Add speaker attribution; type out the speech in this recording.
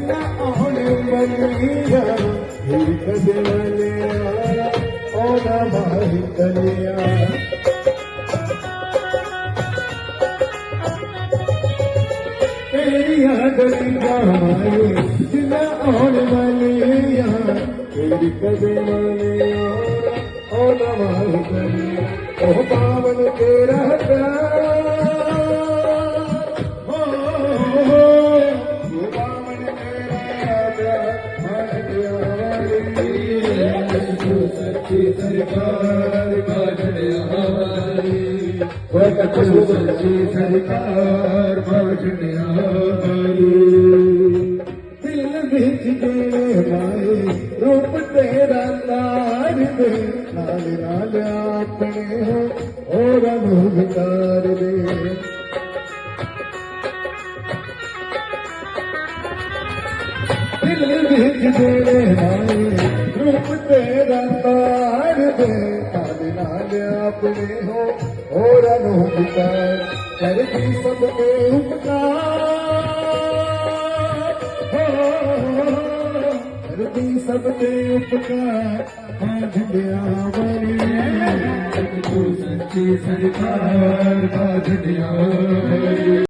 Speaker 1: जिन्ना आने बलिया फिर कदे वालिया ओना माही कलिया तेरिया गलिया माए जिन्ना आने बलिया फिर कदे वालिया ओना माही कलिया ओ पावन तेरा प्यार सच्ची सरकार बाजनियारी सच्ची सरकार बाजनियारी दिल बिच गए माए रूप तेरा तार दे नाल नाल अपने हो और अनुकार दे दिल बिच गए माए रूप तेरा तार दे नाल नाल अपने हो और अनुकार करती सबके उपकार करती सबके उपकार बाजनिया वाली सच्ची सरकार बाजनिया वाली।